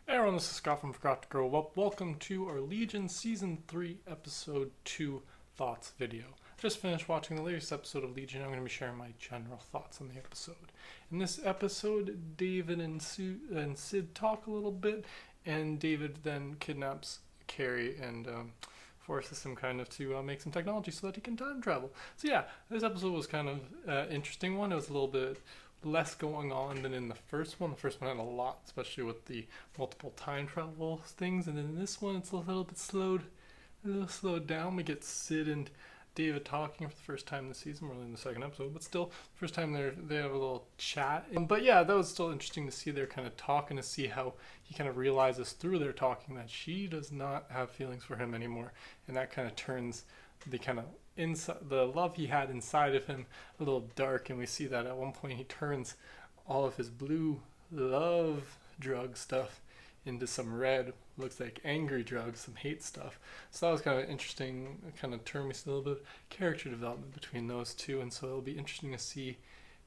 Hey everyone, this is Scott from Forgot to Grow Up. Welcome to our Legion Season 3, Episode 2 Thoughts video. I just finished watching the latest episode of Legion. I'm going to be sharing my general thoughts on the episode. In this episode, David and Sid talk a little bit, and David then kidnaps Carrie and forces him kind of to make some technology so that he can time travel. So yeah, this episode was kind of interesting one. It was a little bit less going on than in the first one. The first one had a lot, especially with the multiple time travel things, and then in this one it's a little slowed down. We get Sid and David talking for the first time this season. We're only in the second episode, but still, first time they have a little chat. But yeah, that was still interesting to see their kind of talking, to see how he kind of realizes through their talking that she does not have feelings for him anymore, and that kind of turns the kind of inside the love he had inside of him a little dark. And we see that at one point he turns all of his blue love drug stuff into some red, looks like angry drugs, some hate stuff. So that was kind of interesting, kind of turned me to a little bit of character development between those two. And so it'll be interesting to see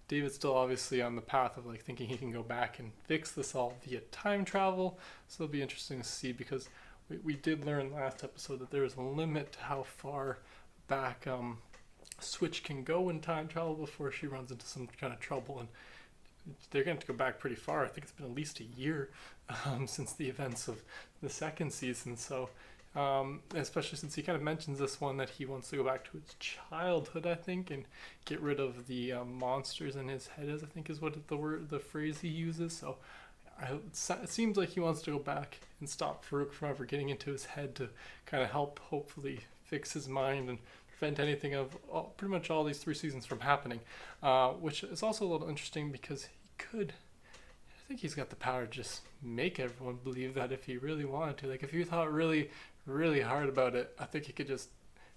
David's still obviously on the path of like thinking he can go back and fix this all via time travel. So it'll be interesting to see, because we did learn last episode that there is a limit to how far back Switch can go in time travel before she runs into some kind of trouble, and they're going to go back pretty far. I think it's been at least a year since the events of the second season. So especially since he kind of mentions this one that he wants to go back to his childhood, I think, and get rid of the monsters in his head, I think is what the phrase he uses. So it seems like he wants to go back and stop Farouk from ever getting into his head, to kind of help hopefully fix his mind and prevent anything of pretty much all these 3 seasons from happening, which is also a little interesting because I think he's got the power to just make everyone believe that if he really wanted to. Like if he thought really, really hard about it, I think he could just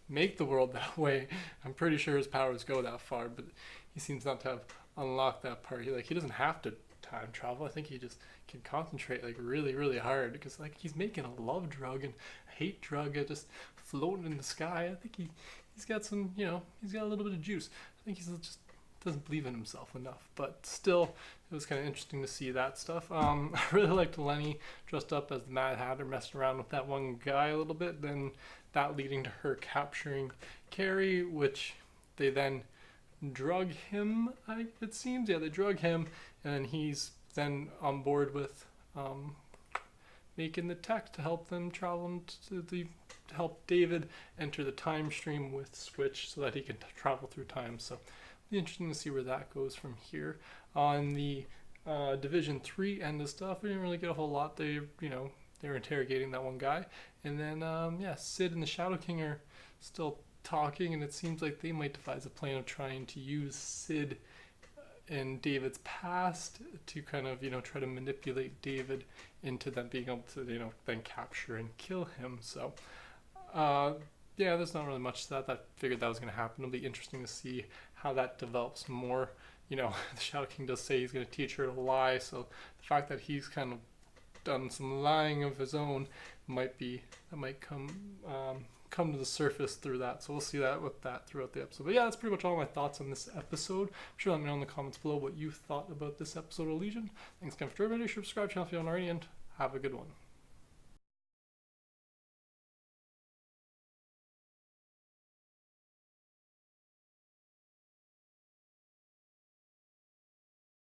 make the world that way. I'm pretty sure his powers go that far, but he seems not to have unlocked that part. He doesn't have to time travel. I think he just can concentrate like really, really hard, because like he's making a love drug and a hate drug just floating in the sky. I think he's got some, he's got a little bit of juice. I think he's just doesn't believe in himself enough. But still, it was kind of interesting to see that stuff. I really liked Lenny dressed up as the Mad Hatter, messing around with that one guy a little bit, then that leading to her capturing Carrie, which they then drug him, it seems. Yeah, they drug him, and then he's then on board with making the tech to help them travel to help David enter the time stream with Switch so that he can travel through time. So it'll be interesting to see where that goes from here. On the Division 3 end of stuff, we didn't really get a whole lot. They were interrogating that one guy, and then Sid and the Shadow King are still talking, and it seems like they might devise a plan of trying to use Sid and David's past to kind of try to manipulate David into them being able to then capture and kill him. So there's not really much to that. I figured that was going to happen. It'll be interesting to see how that develops more. The Shadow King does say he's going to teach her to lie, so the fact that he's kind of done some lying of his own might come to the surface through that. So we'll see that with that throughout the episode. But yeah, that's pretty much all my thoughts on this episode. Sure, let me know in the comments below what you thought about this episode of Legion. Thanks again for joining me. Subscribe to the channel if you haven't already, and have a good one.